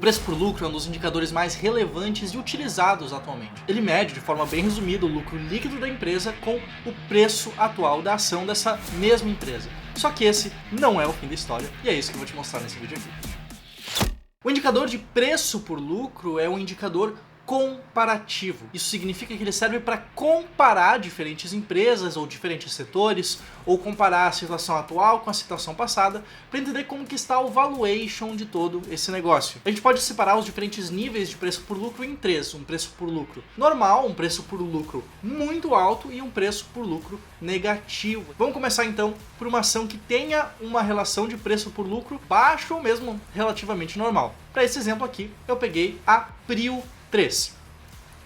preço por lucro é um dos indicadores mais relevantes e utilizados atualmente. Ele mede, de forma bem resumida, o lucro líquido da empresa com o preço atual da ação dessa mesma empresa. Só que esse não é o fim da história, e é isso que eu vou te mostrar nesse vídeo aqui. O indicador de preço por lucro é um indicador comparativo. Isso significa que ele serve para comparar diferentes empresas ou diferentes setores, ou comparar a situação atual com a situação passada, para entender como que está o valuation de todo esse negócio. A gente pode separar os diferentes níveis de preço por lucro em três: um preço por lucro normal, um preço por lucro muito alto e um preço por lucro negativo. Vamos começar então por uma ação que tenha uma relação de preço por lucro baixo ou mesmo relativamente normal. Para esse exemplo aqui, eu peguei a Prio 3.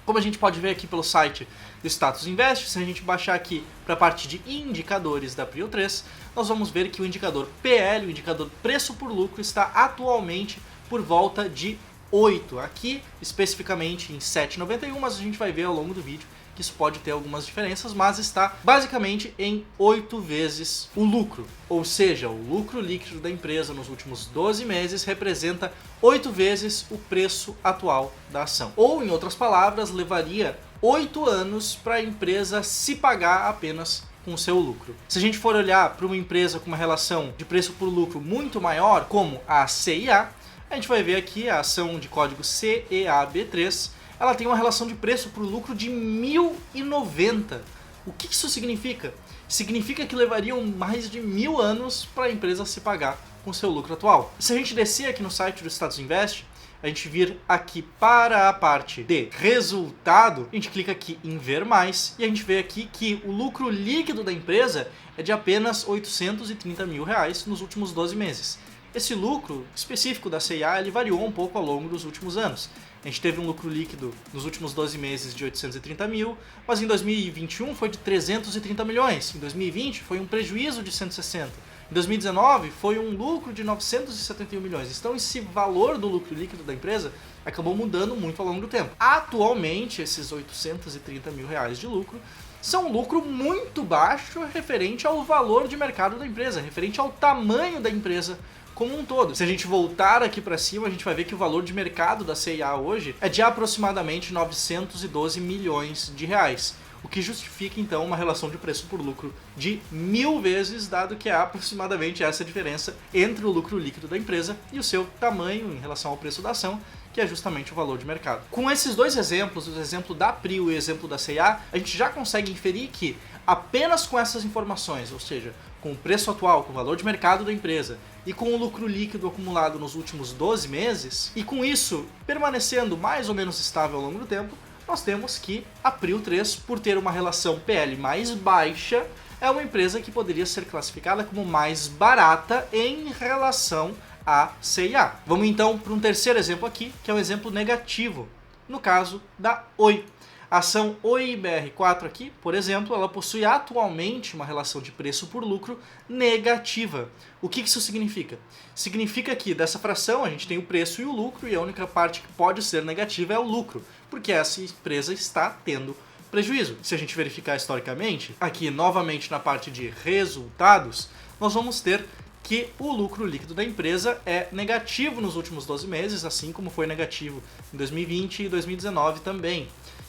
Como a gente pode ver aqui pelo site do Status Invest, se a gente baixar aqui para a parte de indicadores da Prio 3, nós vamos ver que o indicador PL, o indicador preço por lucro, está atualmente por volta de 8. Aqui, especificamente em 7,91, mas a gente vai ver ao longo do vídeo que isso pode ter algumas diferenças, mas está basicamente em 8 vezes o lucro. Ou seja, o lucro líquido da empresa nos últimos 12 meses representa 8 vezes o preço atual da ação. Ou, em outras palavras, levaria 8 anos para a empresa se pagar apenas com o seu lucro. Se a gente for olhar para uma empresa com uma relação de preço por lucro muito maior, como a CIA, a gente vai ver aqui a ação de código CEAB3, ela tem uma relação de preço por lucro de 1090. O que isso significa? Significa que levariam mais de 1000 anos para a empresa se pagar com seu lucro atual. Se a gente descer aqui no site do Status Invest, a gente vir aqui para a parte de resultado, a gente clica aqui em ver mais e a gente vê aqui que o lucro líquido da empresa é de apenas 830 mil reais nos últimos 12 meses. Esse lucro específico da CIA ele variou um pouco ao longo dos últimos anos. A gente teve um lucro líquido nos últimos 12 meses de 830 mil, mas em 2021 foi de 330 milhões. Em 2020 foi um prejuízo de 160. Em 2019 foi um lucro de 971 milhões. Então esse valor do lucro líquido da empresa acabou mudando muito ao longo do tempo. Atualmente, esses 830 mil reais de lucro são um lucro muito baixo referente ao valor de mercado da empresa, referente ao tamanho da empresa como um todo. Se a gente voltar aqui para cima, a gente vai ver que o valor de mercado da CIA hoje é de aproximadamente 912 milhões de reais, o que justifica então uma relação de preço por lucro de 1000 vezes, dado que há aproximadamente essa diferença entre o lucro líquido da empresa e o seu tamanho em relação ao preço da ação, que é justamente o valor de mercado. Com esses dois exemplos, o exemplo da Prio e o exemplo da CIA, a gente já consegue inferir que apenas com essas informações, ou seja, com o preço atual, com o valor de mercado da empresa e com o lucro líquido acumulado nos últimos 12 meses, e com isso permanecendo mais ou menos estável ao longo do tempo, nós temos que a Prio 3, por ter uma relação PL mais baixa, é uma empresa que poderia ser classificada como mais barata em relação à CIA. Vamos então para um terceiro exemplo aqui, que é um exemplo negativo, no caso da Oi. A ação OIBR4 aqui, por exemplo, ela possui atualmente uma relação de preço por lucro negativa. O que isso significa? Significa que dessa fração a gente tem o preço e o lucro, e a única parte que pode ser negativa é o lucro, porque essa empresa está tendo prejuízo. Se a gente verificar historicamente, aqui novamente na parte de resultados, nós vamos ter que o lucro líquido da empresa é negativo nos últimos 12 meses, assim como foi negativo em 2020 e 2019 também.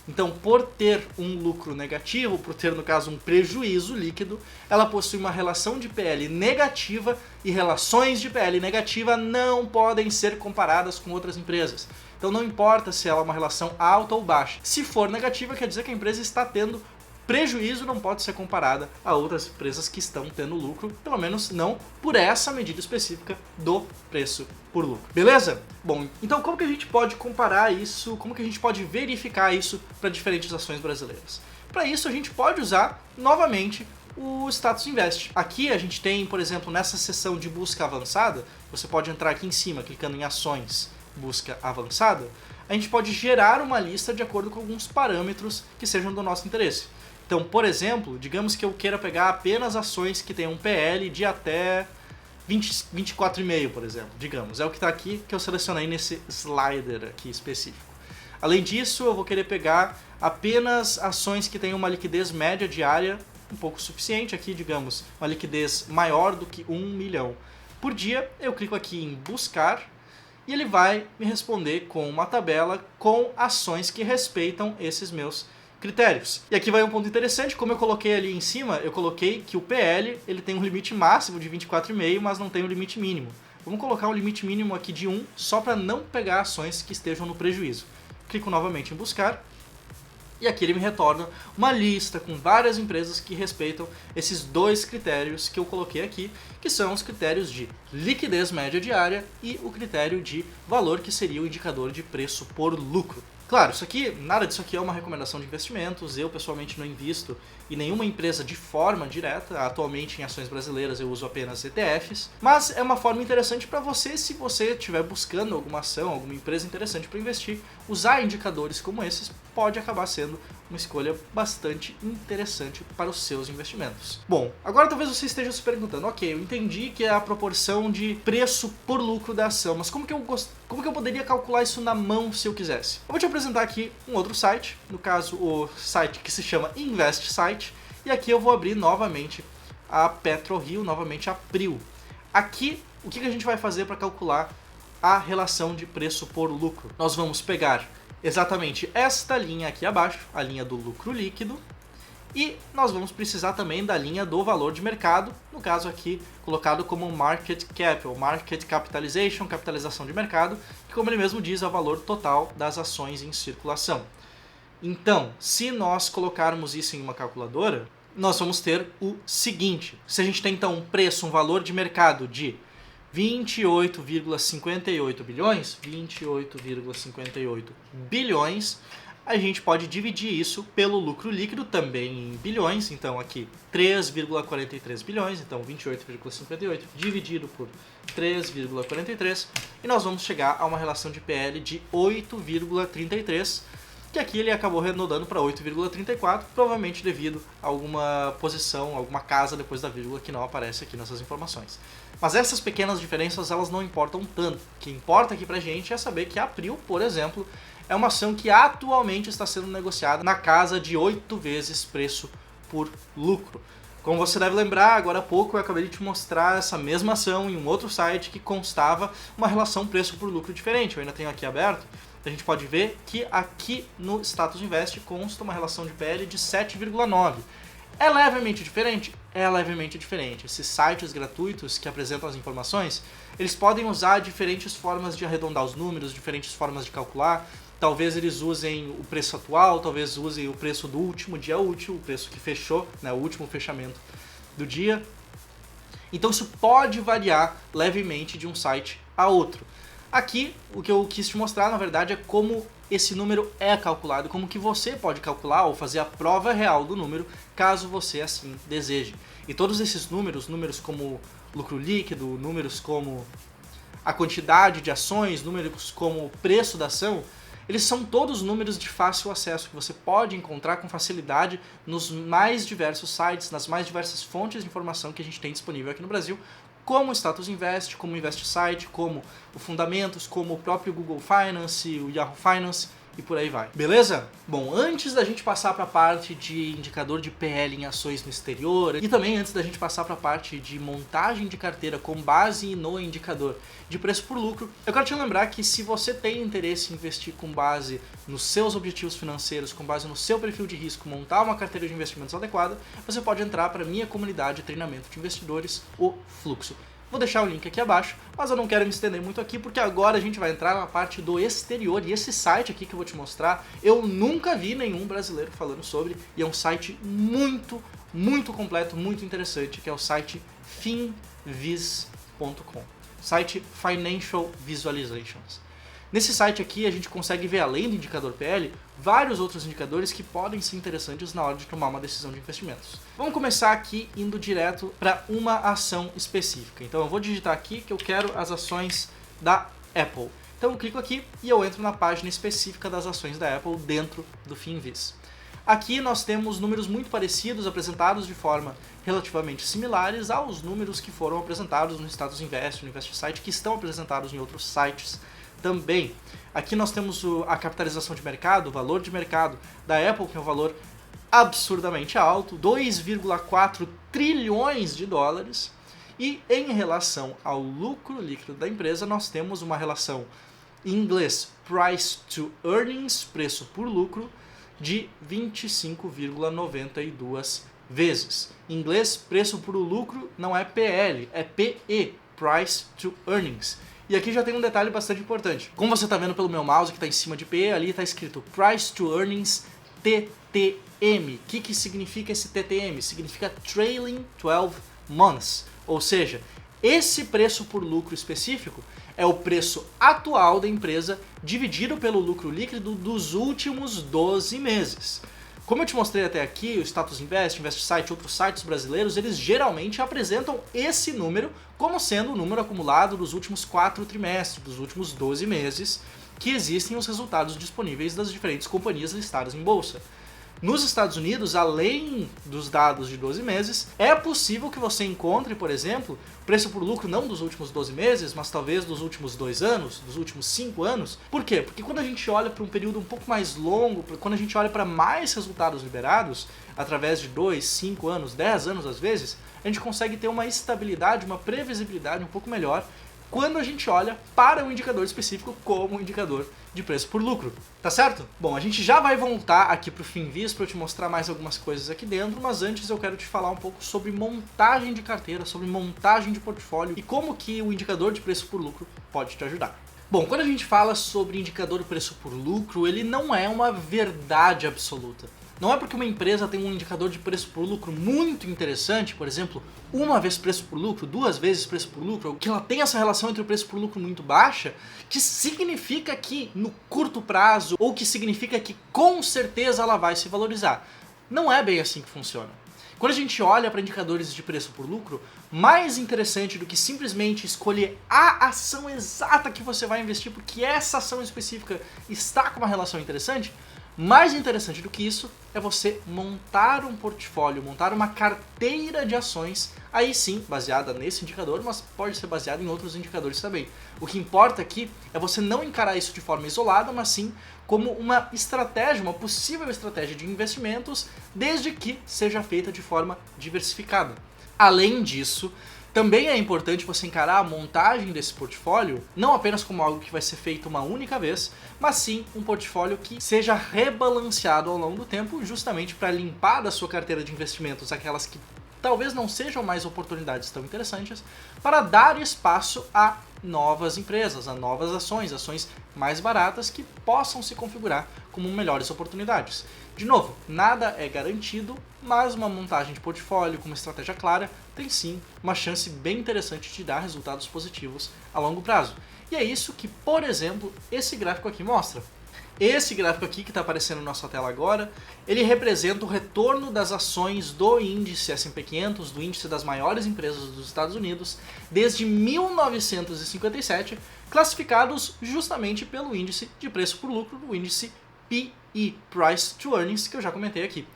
Então, por ter um lucro negativo, por ter, no caso, um prejuízo líquido, ela possui uma relação de PL negativa, e relações de PL negativa não podem ser comparadas com outras empresas. Então não importa se ela é uma relação alta ou baixa. Se for negativa, quer dizer que a empresa está tendo prejuízo, não pode ser comparada a outras empresas que estão tendo lucro, pelo menos não por essa medida específica do preço por lucro. Beleza? Bom, então como que a gente pode comparar isso, como que a gente pode verificar isso para diferentes ações brasileiras? Para isso a gente pode usar novamente o Status Invest. Aqui a gente tem, por exemplo, nessa seção de busca avançada, você pode entrar aqui em cima clicando em ações, busca avançada, a gente pode gerar uma lista de acordo com alguns parâmetros que sejam do nosso interesse. Então, por exemplo, digamos que eu queira pegar apenas ações que tenham um PL de até 24,5, por exemplo, digamos. É o que está aqui que eu selecionei nesse slider aqui específico. Além disso, eu vou querer pegar apenas ações que tenham uma liquidez média diária um pouco suficiente, aqui, digamos, uma liquidez maior do que 1 milhão. Por dia, eu clico aqui em buscar e ele vai me responder com uma tabela com ações que respeitam esses meus critérios. E aqui vai um ponto interessante, como eu coloquei ali em cima, eu coloquei que o PL ele tem um limite máximo de 24,5, mas não tem um limite mínimo. Vamos colocar um limite mínimo aqui de 1, só para não pegar ações que estejam no prejuízo. Clico novamente em buscar, e aqui ele me retorna uma lista com várias empresas que respeitam esses dois critérios que eu coloquei aqui, que são os critérios de liquidez média diária e o critério de valor, que seria o indicador de preço por lucro. Claro, nada disso aqui é uma recomendação de investimentos, eu pessoalmente não invisto em nenhuma empresa de forma direta, atualmente em ações brasileiras eu uso apenas ETFs, mas é uma forma interessante para você, se você estiver buscando alguma ação, alguma empresa interessante para investir, usar indicadores como esses pode acabar sendo uma escolha bastante interessante para os seus investimentos. Bom, agora talvez você esteja se perguntando, ok, eu entendi que é a proporção de preço por lucro da ação, mas como que eu poderia calcular isso na mão se eu quisesse? Eu vou te apresentar aqui um outro site, no caso o site que se chama InvestSite, e aqui eu vou abrir novamente a PetroRio, novamente a PRIO. Aqui, o que a gente vai fazer para calcular a relação de preço por lucro? Nós vamos pegar exatamente esta linha aqui abaixo, a linha do lucro líquido, e nós vamos precisar também da linha do valor de mercado, no caso aqui colocado como Market Cap, ou Market Capitalization, capitalização de mercado, que como ele mesmo diz é o valor total das ações em circulação. Então, se nós colocarmos isso em uma calculadora, nós vamos ter o seguinte: se a gente tem então um valor de mercado de 28,58 bilhões, 28,58 bilhões, a gente pode dividir isso pelo lucro líquido, também em bilhões, então aqui 3,43 bilhões, então 28,58 dividido por 3,43, e nós vamos chegar a uma relação de PL de 8,33, que aqui ele acabou arredondando para 8,34, provavelmente devido a alguma posição, alguma casa depois da vírgula que não aparece aqui nessas informações. Mas essas pequenas diferenças, elas não importam tanto. O que importa aqui pra gente é saber que a PRIO, por exemplo, é uma ação que atualmente está sendo negociada na casa de 8 vezes preço por lucro. Como você deve lembrar, agora há pouco eu acabei de te mostrar essa mesma ação em um outro site que constava uma relação preço por lucro diferente. Eu ainda tenho aqui aberto. A gente pode ver que aqui no Status Invest consta uma relação de PL de 7,9. É levemente diferente? É levemente diferente. Esses sites gratuitos que apresentam as informações, eles podem usar diferentes formas de arredondar os números, diferentes formas de calcular. Talvez eles usem o preço atual, talvez usem o preço do último dia útil, o preço que fechou, né, o último fechamento do dia. Então isso pode variar levemente de um site a outro. Aqui, o que eu quis te mostrar, na verdade, é como esse número é calculado, como que você pode calcular ou fazer a prova real do número, caso você assim deseje. E todos esses números como lucro líquido, números como a quantidade de ações, números como o preço da ação, eles são todos números de fácil acesso que você pode encontrar com facilidade nos mais diversos sites, nas mais diversas fontes de informação que a gente tem disponível aqui no Brasil, como o Status Invest, como o InvestSite, como o Fundamentos, como o próprio Google Finance, o Yahoo Finance e por aí vai. Beleza? Bom, antes da gente passar para a parte de indicador de PL em ações no exterior e também antes da gente passar para a parte de montagem de carteira com base no indicador de preço por lucro, eu quero te lembrar que se você tem interesse em investir com base nos seus objetivos financeiros, com base no seu perfil de risco, montar uma carteira de investimentos adequada, você pode entrar para a minha comunidade de treinamento de investidores, o Fluxo. Vou deixar o link aqui abaixo, mas eu não quero me estender muito aqui porque agora a gente vai entrar na parte do exterior e esse site aqui que eu vou te mostrar, eu nunca vi nenhum brasileiro falando sobre e é um site muito completo, muito interessante, que é o site finviz.com, site Financial Visualizations. Nesse site aqui a gente consegue ver, além do indicador PL, vários outros indicadores que podem ser interessantes na hora de tomar uma decisão de investimentos. Vamos começar aqui indo direto para uma ação específica. Então eu vou digitar aqui que eu quero as ações da Apple. Então eu clico aqui e eu entro na página específica das ações da Apple dentro do FinViz. Aqui nós temos números muito parecidos, apresentados de forma relativamente similares aos números que foram apresentados no Status Invest, no InvestSite, que estão apresentados em outros sites também. Aqui nós temos a capitalização de mercado, o valor de mercado da Apple, que é um valor absurdamente alto, 2,4 trilhões de dólares. E em relação ao lucro líquido da empresa, nós temos uma relação em inglês Price to Earnings, preço por lucro, de 25,92 vezes. Em inglês, preço por lucro não é PL, é PE, Price to Earnings. E aqui já tem um detalhe bastante importante. Como você está vendo pelo meu mouse que está em cima de PE, ali está escrito Price to Earnings TTM. O que significa esse TTM? Significa Trailing 12 Months. Ou seja, esse preço por lucro específico é o preço atual da empresa dividido pelo lucro líquido dos últimos 12 meses. Como eu te mostrei até aqui, o Status Invest, InvestSite, outros sites brasileiros, eles geralmente apresentam esse número como sendo o número acumulado dos últimos 4 trimestres, dos últimos 12 meses, que existem os resultados disponíveis das diferentes companhias listadas em bolsa. Nos Estados Unidos, além dos dados de 12 meses, é possível que você encontre, por exemplo, preço por lucro não dos últimos 12 meses, mas talvez dos últimos 2 anos, dos últimos 5 anos. Por quê? Porque quando a gente olha para um período um pouco mais longo, quando a gente olha para mais resultados liberados, através de 2, 5 anos, 10 anos às vezes, a gente consegue ter uma estabilidade, uma previsibilidade um pouco melhor quando a gente olha para um indicador específico como um indicador de preço por lucro, tá certo? Bom, a gente já vai voltar aqui para o FinViz para eu te mostrar mais algumas coisas aqui dentro, mas antes eu quero te falar um pouco sobre montagem de carteira, sobre montagem de portfólio e como que o indicador de preço por lucro pode te ajudar. Bom, quando a gente fala sobre indicador de preço por lucro, ele não é uma verdade absoluta. Não é porque uma empresa tem um indicador de preço por lucro muito interessante, por exemplo, uma vez preço por lucro, 2 vezes preço por lucro, que ela tem essa relação entre o preço por lucro muito baixa, que significa que no curto prazo, ou que significa que com certeza ela vai se valorizar. Não é bem assim que funciona. Quando a gente olha para indicadores de preço por lucro, mais interessante do que simplesmente escolher a ação exata que você vai investir, porque essa ação específica está com uma relação interessante, mais interessante do que isso é você montar um portfólio, montar uma carteira de ações, aí sim, baseada nesse indicador, mas pode ser baseada em outros indicadores também. O que importa aqui é você não encarar isso de forma isolada, mas sim como uma estratégia, uma possível estratégia de investimentos, desde que seja feita de forma diversificada. Além disso, também é importante você encarar a montagem desse portfólio não apenas como algo que vai ser feito uma única vez, mas sim um portfólio que seja rebalanceado ao longo do tempo, justamente para limpar da sua carteira de investimentos aquelas que talvez não sejam mais oportunidades tão interessantes, para dar espaço a novas empresas, a novas ações, ações mais baratas que possam se configurar como melhores oportunidades. De novo, nada é garantido, mas uma montagem de portfólio com uma estratégia clara tem sim uma chance bem interessante de dar resultados positivos a longo prazo. E é isso que, por exemplo, esse gráfico aqui mostra. Esse gráfico aqui que está aparecendo na nossa tela agora, ele representa o retorno das ações do índice S&P 500, do índice das maiores empresas dos Estados Unidos, desde 1957, classificados justamente pelo índice de preço por lucro, o índice PE, Price to Earnings, que eu já comentei aqui.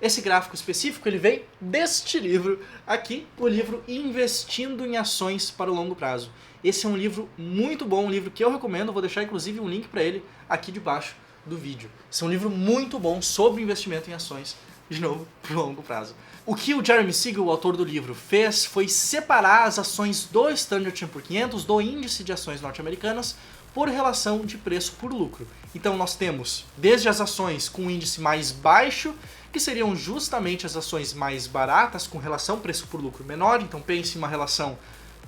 Esse gráfico específico ele vem deste livro aqui, o livro Investindo em Ações para o Longo Prazo. Esse é um livro muito bom, um livro que eu recomendo, vou deixar inclusive um link para ele aqui debaixo do vídeo. Esse é um livro muito bom sobre investimento em ações, de novo, para o longo prazo. O que o Jeremy Siegel, o autor do livro, fez foi separar as ações do Standard & Poor's 500, do índice de ações norte-americanas, por relação de preço por lucro. Então nós temos desde as ações com índice mais baixo, que seriam justamente as ações mais baratas com relação preço por lucro menor, então pense em uma relação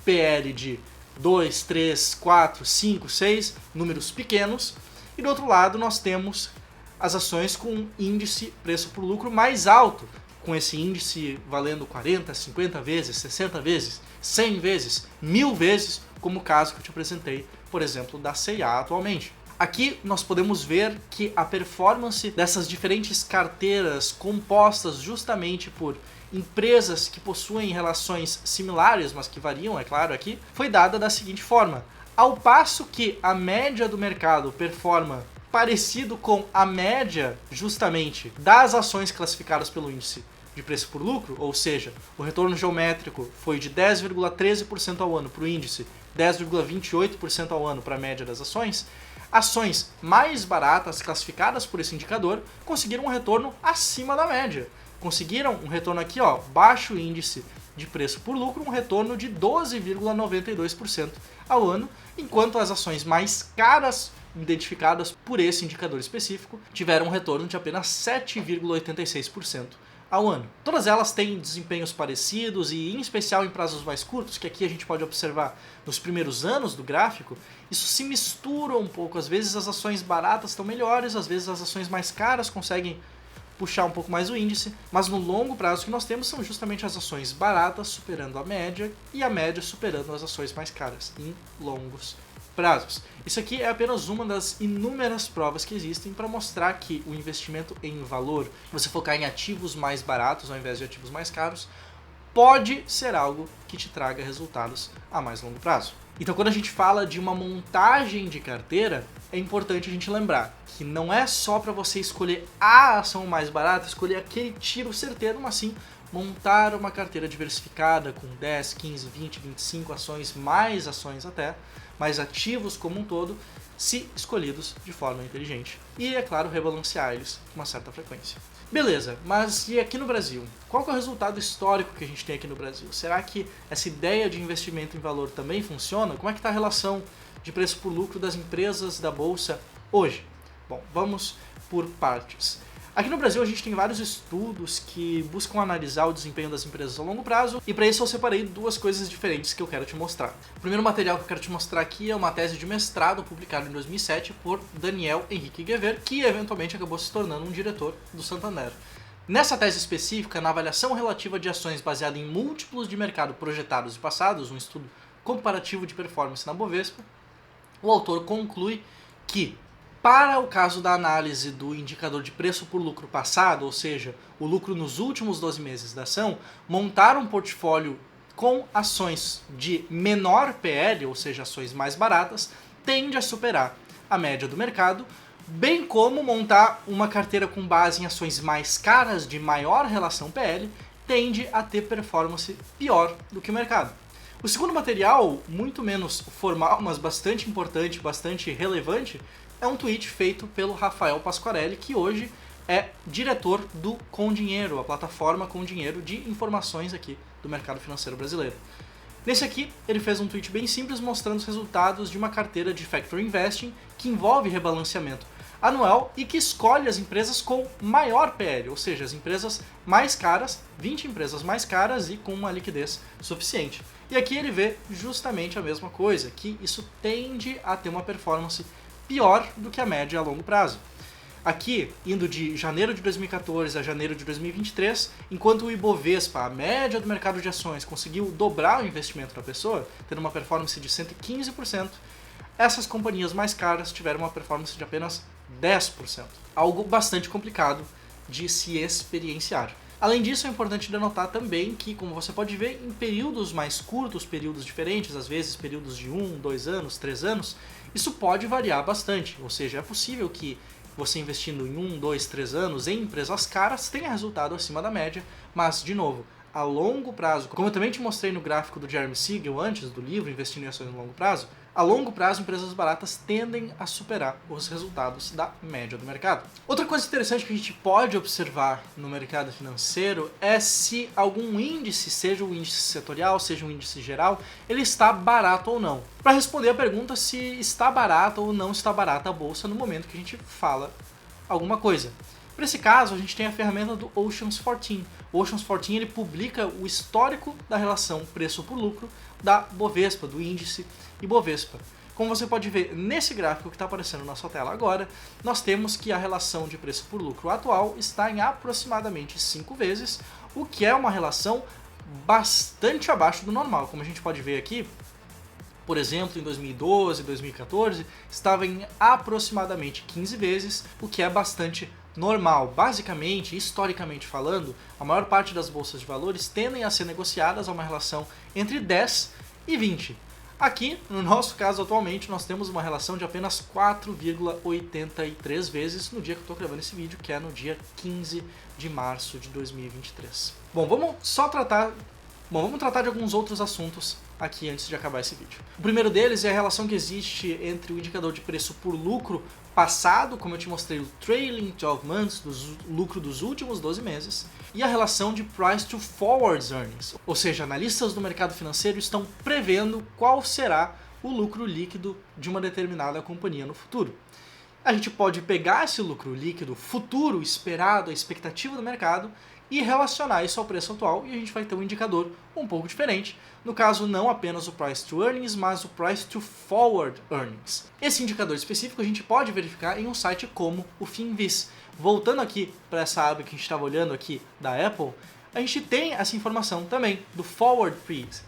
PL de 2, 3, 4, 5, 6, números pequenos, e do outro lado nós temos as ações com índice preço por lucro mais alto, com esse índice valendo 40, 50 vezes, 60 vezes, 100 vezes, 1000 vezes, como o caso que eu te apresentei, por exemplo, da C&A atualmente. Aqui nós podemos ver que a performance dessas diferentes carteiras compostas justamente por empresas que possuem relações similares, mas que variam, é claro, aqui, foi dada da seguinte forma. Ao passo que a média do mercado performa parecido com a média, justamente, das ações classificadas pelo índice de preço por lucro, ou seja, o retorno geométrico foi de 10,13% ao ano para o índice, 10,28% ao ano para a média das ações, ações mais baratas classificadas por esse indicador conseguiram um retorno acima da média. Conseguiram um retorno aqui, ó, baixo índice de preço por lucro, um retorno de 12,92% ao ano, enquanto as ações mais caras identificadas por esse indicador específico tiveram um retorno de apenas 7,86% ao ano. Todas elas têm desempenhos parecidos e, em especial, em prazos mais curtos, que aqui a gente pode observar nos primeiros anos do gráfico, isso se mistura um pouco. Às vezes as ações baratas estão melhores, às vezes as ações mais caras conseguem puxar um pouco mais o índice, mas no longo prazo que nós temos são justamente as ações baratas superando a média e a média superando as ações mais caras em longos prazos. Isso aqui é apenas uma das inúmeras provas que existem para mostrar que o investimento em valor, você focar em ativos mais baratos ao invés de ativos mais caros, pode ser algo que te traga resultados a mais longo prazo. Então, quando a gente fala de uma montagem de carteira, é importante a gente lembrar que não é só para você escolher a ação mais barata, escolher aquele tiro certeiro, mas sim montar uma carteira diversificada com 10, 15, 20, 25 ações, mais ações até, mais ativos como um todo, se escolhidos de forma inteligente. E, é claro, rebalancear eles com uma certa frequência. Beleza, mas e aqui no Brasil? Qual que é o resultado histórico que a gente tem aqui no Brasil? Será que essa ideia de investimento em valor também funciona? Como é que está a relação de preço por lucro das empresas da Bolsa hoje? Bom, vamos por partes. Aqui no Brasil a gente tem vários estudos que buscam analisar o desempenho das empresas a longo prazo, e para isso eu separei duas coisas diferentes que eu quero te mostrar. O primeiro material que eu quero te mostrar aqui é uma tese de mestrado publicada em 2007 por Daniel Henrique Gever, que eventualmente acabou se tornando um diretor do Santander. Nessa tese específica, na avaliação relativa de ações baseada em múltiplos de mercado projetados e passados, um estudo comparativo de performance na Bovespa, o autor conclui que, para o caso da análise do indicador de preço por lucro passado, ou seja, o lucro nos últimos 12 meses da ação, montar um portfólio com ações de menor PL, ou seja, ações mais baratas, tende a superar a média do mercado, bem como montar uma carteira com base em ações mais caras, de maior relação PL, tende a ter performance pior do que o mercado. O segundo material, muito menos formal, mas bastante importante, bastante relevante, é um tweet feito pelo Rafael Pasquarelli, que hoje é diretor do Com Dinheiro, a plataforma Com Dinheiro de informações aqui do mercado financeiro brasileiro. Nesse aqui, ele fez um tweet bem simples mostrando os resultados de uma carteira de Factor Investing que envolve rebalanceamento anual e que escolhe as empresas com maior PL, ou seja, as empresas mais caras, 20 empresas mais caras e com uma liquidez suficiente. E aqui ele vê justamente a mesma coisa, que isso tende a ter uma performance pior do que a média a longo prazo. Aqui, indo de janeiro de 2014 a janeiro de 2023, enquanto o Ibovespa, a média do mercado de ações, conseguiu dobrar o investimento da pessoa, tendo uma performance de 115%, essas companhias mais caras tiveram uma performance de apenas 10%. Algo bastante complicado de se experienciar. Além disso, é importante denotar também que, como você pode ver, em períodos mais curtos, períodos diferentes, às vezes períodos de 1, 2 anos, 3 anos, isso pode variar bastante. Ou seja, é possível que você investindo em 1, 2, 3 anos em empresas caras tenha resultado acima da média, mas, de novo, a longo prazo, como eu também te mostrei no gráfico do Jeremy Siegel antes do livro Investindo em Ações no Longo Prazo, a longo prazo empresas baratas tendem a superar os resultados da média do mercado. Outra coisa interessante que a gente pode observar no mercado financeiro é se algum índice, seja um índice setorial, seja um índice geral, ele está barato ou não. Para responder a pergunta se está barata ou não está barata a bolsa no momento que a gente fala alguma coisa. Para esse caso, a gente tem a ferramenta do Oceans 14. O Oceans 14 ele publica o histórico da relação preço por lucro da Bovespa, do índice Ibovespa. Como você pode ver nesse gráfico que está aparecendo na sua tela agora, nós temos que a relação de preço por lucro atual está em aproximadamente 5 vezes, o que é uma relação bastante abaixo do normal. Como a gente pode ver aqui, por exemplo, em 2012, 2014, estava em aproximadamente 15 vezes, o que é bastante normal. Basicamente, historicamente falando, a maior parte das bolsas de valores tendem a ser negociadas a uma relação entre 10 e 20. Aqui, no nosso caso atualmente, nós temos uma relação de apenas 4,83 vezes no dia que eu estou gravando esse vídeo, que é no dia 15 de março de 2023. Bom, vamos tratar de alguns outros assuntos aqui antes de acabar esse vídeo. O primeiro deles é a relação que existe entre o indicador de preço por lucro passado, como eu te mostrei, o trailing 12 months, do lucro dos últimos 12 meses, e a relação de price to forward earnings, ou seja, analistas do mercado financeiro estão prevendo qual será o lucro líquido de uma determinada companhia no futuro. A gente pode pegar esse lucro líquido futuro esperado, a expectativa do mercado, e relacionar isso ao preço atual, e a gente vai ter um indicador um pouco diferente. No caso, não apenas o Price to Earnings, mas o Price to Forward Earnings. Esse indicador específico a gente pode verificar em um site como o Finviz. Voltando aqui para essa aba que a gente estava olhando aqui da Apple, a gente tem essa informação também do Forward Price.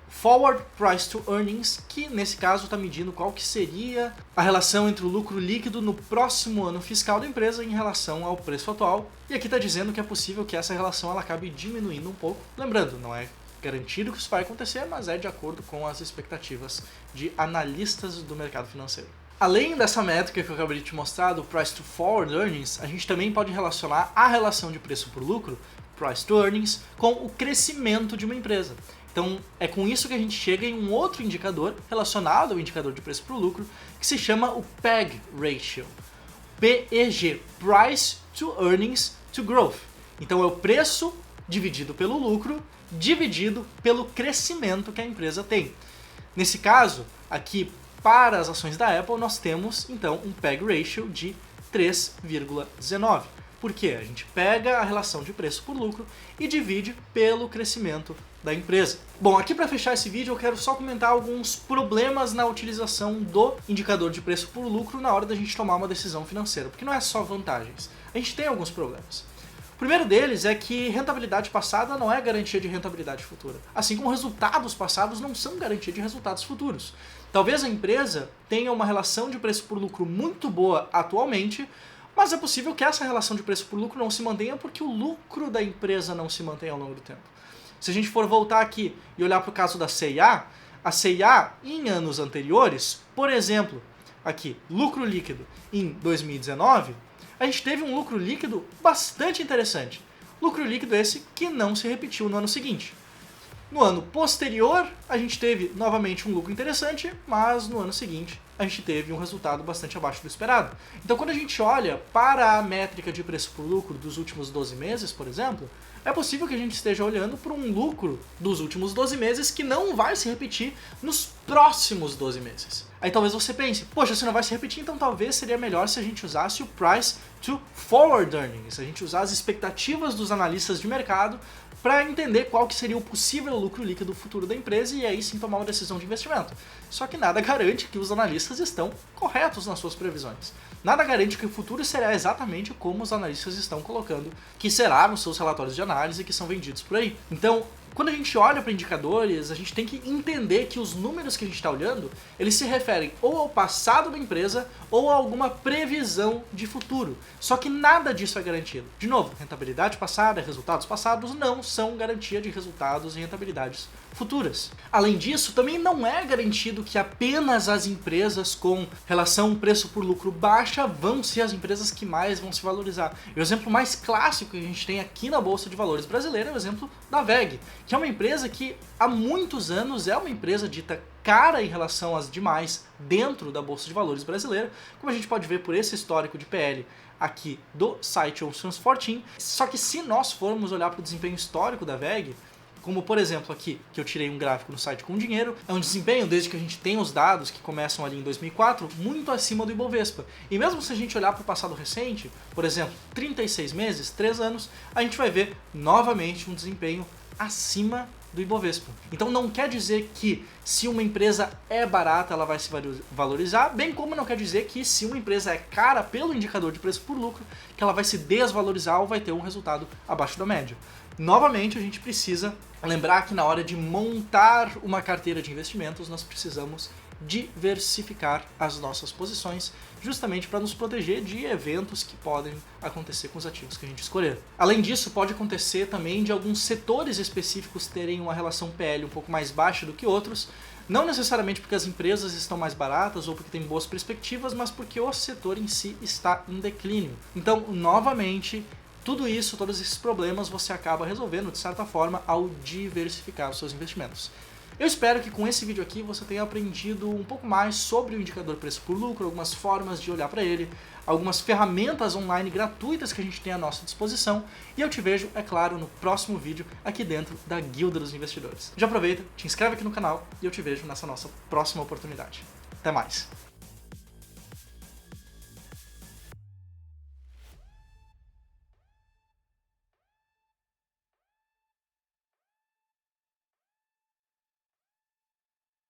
Forward Price to Earnings, que nesse caso está medindo qual que seria a relação entre o lucro líquido no próximo ano fiscal da empresa em relação ao preço atual. E aqui está dizendo que é possível que essa relação ela acabe diminuindo um pouco. Lembrando, não é garantido que isso vai acontecer, mas é de acordo com as expectativas de analistas do mercado financeiro. Além dessa métrica que eu acabei de te mostrar, do Price to Forward Earnings, a gente também pode relacionar a relação de preço por lucro, Price to Earnings, com o crescimento de uma empresa. Então, é com isso que a gente chega em um outro indicador relacionado ao indicador de preço por lucro, que se chama o PEG Ratio. PEG, Price to Earnings to Growth. Então, é o preço dividido pelo lucro, dividido pelo crescimento que a empresa tem. Nesse caso, aqui, para as ações da Apple, nós temos, então, um PEG Ratio de 3,19. Por quê? A gente pega a relação de preço por lucro e divide pelo crescimento da empresa. Bom, aqui para fechar esse vídeo eu quero só comentar alguns problemas na utilização do indicador de preço por lucro na hora da gente tomar uma decisão financeira, porque não é só vantagens, a gente tem alguns problemas. O primeiro deles é que rentabilidade passada não é garantia de rentabilidade futura, assim como resultados passados não são garantia de resultados futuros. Talvez a empresa tenha uma relação de preço por lucro muito boa atualmente, mas é possível que essa relação de preço por lucro não se mantenha porque o lucro da empresa não se mantém ao longo do tempo. Se a gente for voltar aqui e olhar para o caso da C&A, a C&A em anos anteriores, por exemplo, aqui, lucro líquido em 2019, a gente teve um lucro líquido bastante interessante. Lucro líquido esse que não se repetiu no ano seguinte. No ano posterior, a gente teve novamente um lucro interessante, mas no ano seguinte a gente teve um resultado bastante abaixo do esperado. Então, quando a gente olha para a métrica de preço por lucro dos últimos 12 meses, por exemplo, é possível que a gente esteja olhando para um lucro dos últimos 12 meses que não vai se repetir nos próximos 12 meses. Aí talvez você pense, poxa, se não vai se repetir, então talvez seria melhor se a gente usasse o Price to Forward Earnings, se a gente usar as expectativas dos analistas de mercado para entender qual que seria o possível lucro líquido futuro da empresa e aí sim tomar uma decisão de investimento. Só que nada garante que os analistas estão corretos nas suas previsões. Nada garante que o futuro será exatamente como os analistas estão colocando que será nos seus relatórios de análise que são vendidos por aí. Então, quando a gente olha para indicadores, a gente tem que entender que os números que a gente está olhando, eles se referem ou ao passado da empresa ou a alguma previsão de futuro. Só que nada disso é garantido. De novo, rentabilidade passada, resultados passados não são garantia de resultados e rentabilidades futuras. Além disso, também não é garantido que apenas as empresas com relação preço por lucro baixa vão ser as empresas que mais vão se valorizar. E o exemplo mais clássico que a gente tem aqui na Bolsa de Valores brasileira é o exemplo da WEG, que é uma empresa que há muitos anos é uma empresa dita cara em relação às demais dentro da Bolsa de Valores brasileira, como a gente pode ver por esse histórico de PL aqui do site Oceans 14. Só que se nós formos olhar para o desempenho histórico da WEG, como por exemplo aqui, que eu tirei um gráfico no site Com Dinheiro, é um desempenho, desde que a gente tem os dados que começam ali em 2004, muito acima do Ibovespa. E mesmo se a gente olhar para o passado recente, por exemplo, 36 meses, 3 anos, a gente vai ver novamente um desempenho acima do Ibovespa. Então não quer dizer que se uma empresa é barata, ela vai se valorizar, bem como não quer dizer que se uma empresa é cara pelo indicador de preço por lucro, que ela vai se desvalorizar ou vai ter um resultado abaixo da média. Novamente, a gente precisa lembrar que na hora de montar uma carteira de investimentos, nós precisamos diversificar as nossas posições, justamente para nos proteger de eventos que podem acontecer com os ativos que a gente escolher. Além disso, pode acontecer também de alguns setores específicos terem uma relação PL um pouco mais baixa do que outros, não necessariamente porque as empresas estão mais baratas ou porque têm boas perspectivas, mas porque o setor em si está em declínio. Então, novamente, tudo isso, todos esses problemas você acaba resolvendo de certa forma ao diversificar os seus investimentos. Eu espero que com esse vídeo aqui você tenha aprendido um pouco mais sobre o indicador preço por lucro, algumas formas de olhar para ele, algumas ferramentas online gratuitas que a gente tem à nossa disposição, e eu te vejo, é claro, no próximo vídeo aqui dentro da Guilda dos Investidores. Já aproveita, te inscreve aqui no canal e eu te vejo nessa nossa próxima oportunidade. Até mais!